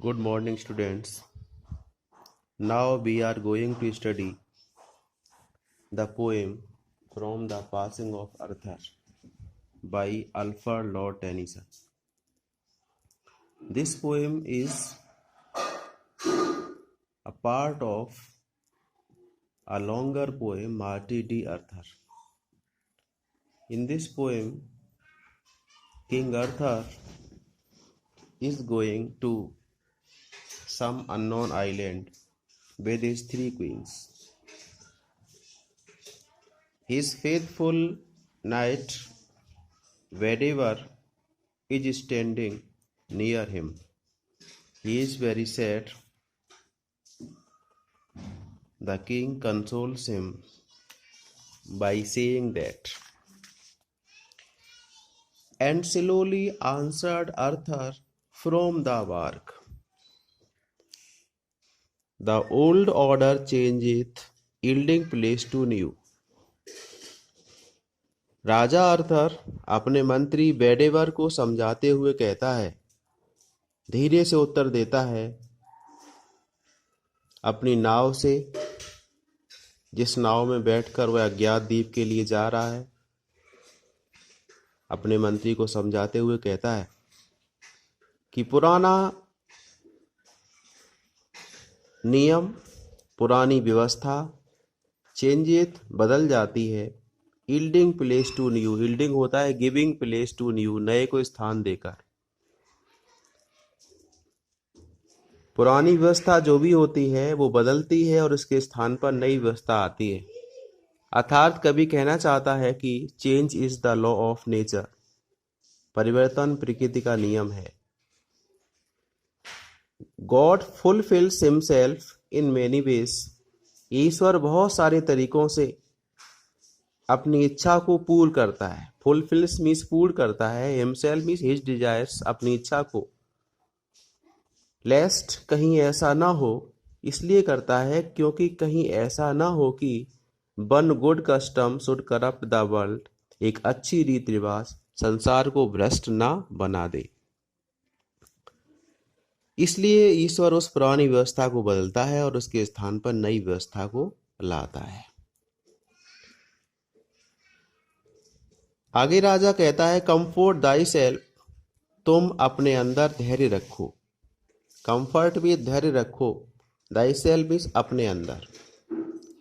Good morning, students. Now we are going to study the poem From the Passing of Arthur by Alfred Lord Tennyson. This poem is a part of a longer poem, Marty D. Arthur. In this poem, King Arthur is going to some unknown island with his three queens. His faithful knight Bedivere is standing near him. He is very sad. The king consoles him by saying that, and slowly answered Arthur from the bark, the old order changeth, yielding place to new. Raja Arthur अपने मंत्री बेडेवर को समझाते हुए कहता है, धीरे से उत्तर देता है, अपनी नाव से, जिस नाव में बैठकर वह अज्ञात द्वीप के लिए जा रहा है, अपने मंत्री को समझाते हुए कहता है कि पुराना नियम, पुरानी व्यवस्था चेंजेथ बदल जाती है, yielding place to new, yielding होता है गिविंग प्लेस टू न्यू, नए को स्थान देकर। पुरानी व्यवस्था जो भी होती है वो बदलती है और उसके स्थान पर नई व्यवस्था आती है। अर्थात कवि कहना चाहता है कि change is the law of nature, परिवर्तन प्रकृति का नियम है। God fulfils himself in many ways, ईश्वर बहुत सारे तरीकों से अपनी इच्छा को पूर्ण करता है। फुलफिल्स मीन्स पूर्ण करता है, हिमसेल्फ मीन्स हिज डिजायर्स, अपनी इच्छा को। लेस्ट कहीं ऐसा ना हो, इसलिए करता है क्योंकि कहीं ऐसा ना हो कि one good custom should corrupt the world, एक अच्छी रीति रिवाज संसार को भ्रष्ट ना बना दे। इसलिए ईश्वर उस पुरानी व्यवस्था को बदलता है और उसके स्थान पर नई व्यवस्था को लाता है। आगे राजा कहता है, कंफर्ट दाई सेल्फ, तुम अपने अंदर धैर्य रखो। कंफर्ट भी धैर्य रखो, दाई सेल्फ भी अपने अंदर।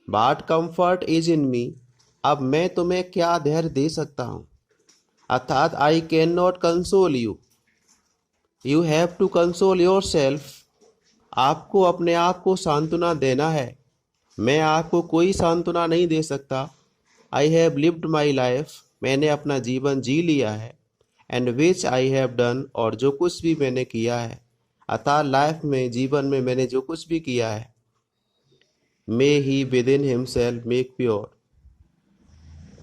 बाट कंफर्ट इज इन मी, अब मैं तुम्हें क्या धैर्य दे सकता हूं। अर्थात I can not console you, you have to console yourself, आपको अपने आप को सांत्वना देना है, मैं आपको कोई सांत्वना नहीं दे सकता। I have lived my life, मैंने अपना जीवन जी लिया है। And which I have done, और जो कुछ भी मैंने किया है, अर्थात लाइफ में, जीवन में मैंने जो कुछ भी किया है, may he within himself make pure,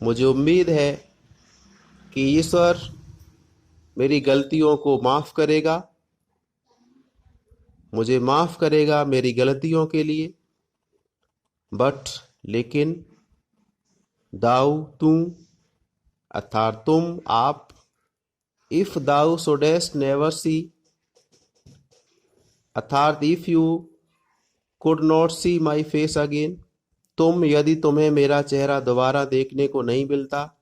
मुझे उम्मीद है कि ईश्वर मेरी गलतियों को माफ करेगा, मुझे माफ करेगा मेरी गलतियों के लिए। बट लेकिन दाऊ, तुम, अर्थात तुम, आप, इफ दाऊ शुडेस्ट नेवर सी, अर्थात if you could not see my face again, तुम, यदि तुम्हें मेरा चेहरा दोबारा देखने को नहीं मिलता,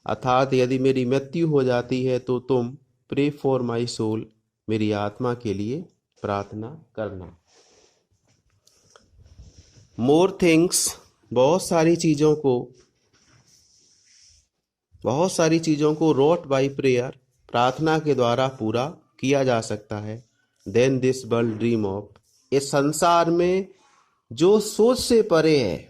अर्थात यदि मेरी मृत्यु हो जाती है, तो तुम प्रे फॉर माई सोल, मेरी आत्मा के लिए प्रार्थना करना। मोर थिंग्स, बहुत सारी चीजों को रोट बाई प्रेयर, प्रार्थना के द्वारा पूरा किया जा सकता है। Then this world dream of, इस संसार में जो सोच से परे है।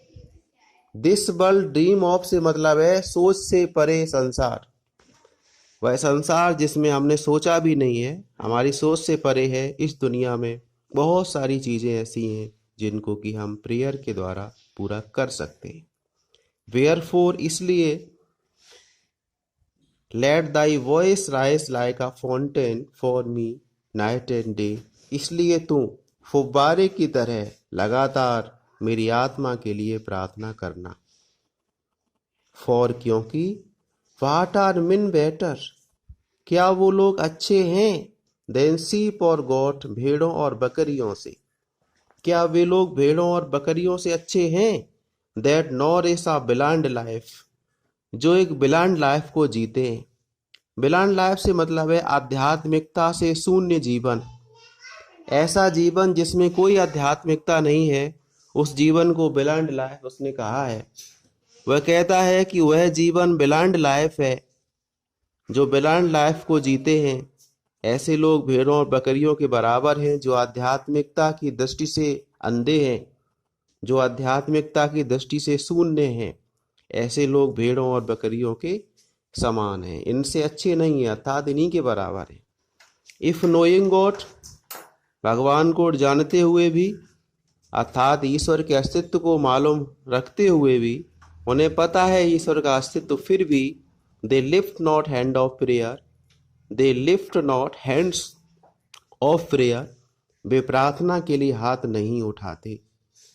दिस वर्ल्ड ड्रीम ऑफ से मतलब है सोच से परे संसार, वह संसार जिसमें हमने सोचा भी नहीं है, हमारी सोच से परे है। इस दुनिया में बहुत सारी चीजें ऐसी हैं जिनको कि हम प्रेयर के द्वारा पूरा कर सकते हैं। वेयरफॉर, इसलिए, let thy voice rise like a fountain for me night and day, इसलिए तू फुब्बारे की तरह लगातार मेरी आत्मा के लिए प्रार्थना करना। फॉर, क्योंकि, वाट आर मिन बेटर, क्या वो लोग अच्छे हैं, देन शीप और गोट, भेड़ों और बकरियों से। क्या वे लोग भेड़ों और बकरियों से अच्छे हैं? That nourish a blind life, जो एक बिलांड लाइफ को जीते हैं। बिलांड लाइफ से मतलब है आध्यात्मिकता से शून्य जीवन। ऐसा जीवन जिसमें कोई आध्यात्मिकता नहीं है, उस जीवन को बिलांड लाइफ उसने कहा है। वह कहता है कि वह जीवन बिलांड लाइफ है जो बिलांड लाइफ को जीते हैं। ऐसे लोग भेड़ों और बकरियों के बराबर हैं जो आध्यात्मिकता की दृष्टि से अंधे हैं, जो आध्यात्मिकता की दृष्टि से शून्य हैं। ऐसे लोग भेड़ों और बकरियों के समान हैं, इनसे अच्छे नहीं है, अर्थात इन्हीं के बराबर है। इफ नोइंग गॉड, भगवान को जानते हुए भी, अर्थात ईश्वर के अस्तित्व को मालूम रखते हुए भी, उन्हें पता है ईश्वर का अस्तित्व, फिर भी they lift not hand of prayer, they lift not hands of prayer, वे प्रार्थना के लिए हाथ नहीं उठाते।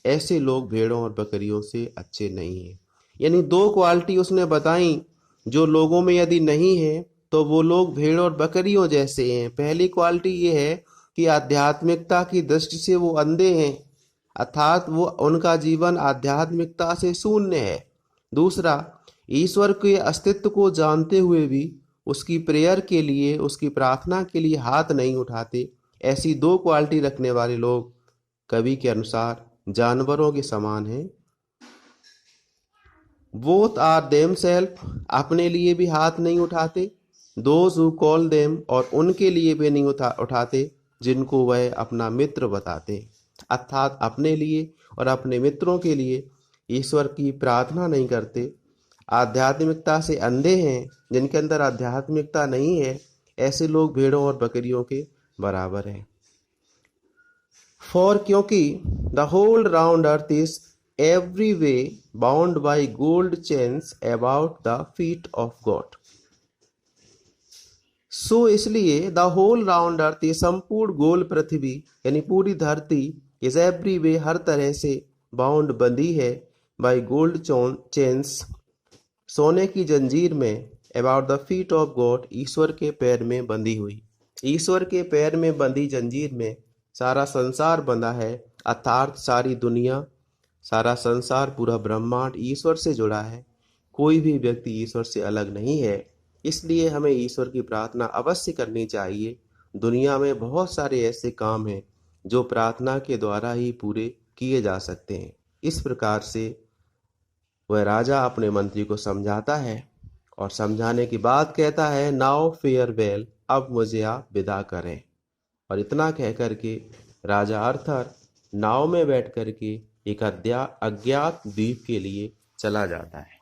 ऐसे लोग भेड़ों और बकरियों से अच्छे नहीं हैं। यानी दो क्वालिटी उसने बताई जो लोगों में यदि नहीं है तो वो लोग भेड़ और बकरियों जैसे हैं। पहली क्वालिटी ये है कि आध्यात्मिकता की दृष्टि से वो अंधे हैं, अर्थात वो उनका जीवन आध्यात्मिकता से शून्य है। दूसरा, ईश्वर के अस्तित्व को जानते हुए भी उसकी प्रेयर के लिए, उसकी प्रार्थना के लिए हाथ नहीं उठाते। ऐसी दो क्वालिटी रखने वाले लोग कवि के अनुसार जानवरों के समान हैं। बोथ आर देमसेल्फ, अपने लिए भी हाथ नहीं उठाते। दोज हु कॉल देम, और उनके लिए भी नहीं उठाते जिनको वह अपना मित्र बताते। अर्थात अपने लिए और अपने मित्रों के लिए ईश्वर की प्रार्थना नहीं करते। आध्यात्मिकता से अंधे हैं, जिनके अंदर आध्यात्मिकता नहीं है। ऐसे लोग भेड़ों और बकरियों के बराबर हैं। फॉर, क्योंकि the whole round earth is every way bound by gold chains about the feet of God. So इसलिए द होल राउंड अर्थ, ये संपूर्ण गोल पृथ्वी यानी पूरी धरती, इज एवरी वे हर तरह से, बाउंड बंधी है, बाई गोल्ड चेन्स सोने की जंजीर में, about the feet of God ईश्वर के पैर में बंधी हुई। ईश्वर के पैर में बंधी जंजीर में सारा संसार बंधा है, अर्थात सारी दुनिया, सारा संसार, पूरा ब्रह्मांड ईश्वर से जुड़ा है। कोई भी व्यक्ति ईश्वर से अलग नहीं है। इसलिए हमें ईश्वर की प्रार्थना अवश्य करनी चाहिए। दुनिया में बहुत सारे ऐसे काम हैं जो प्रार्थना के द्वारा ही पूरे किए जा सकते हैं। इस प्रकार से वह राजा अपने मंत्री को समझाता है और समझाने के बाद कहता है, नाउ फेयरवेल, अब मुझे आप विदा करें। और इतना कह करके राजा आर्थर नाव में बैठ करके एक अज्ञात द्वीप के लिए चला जाता है।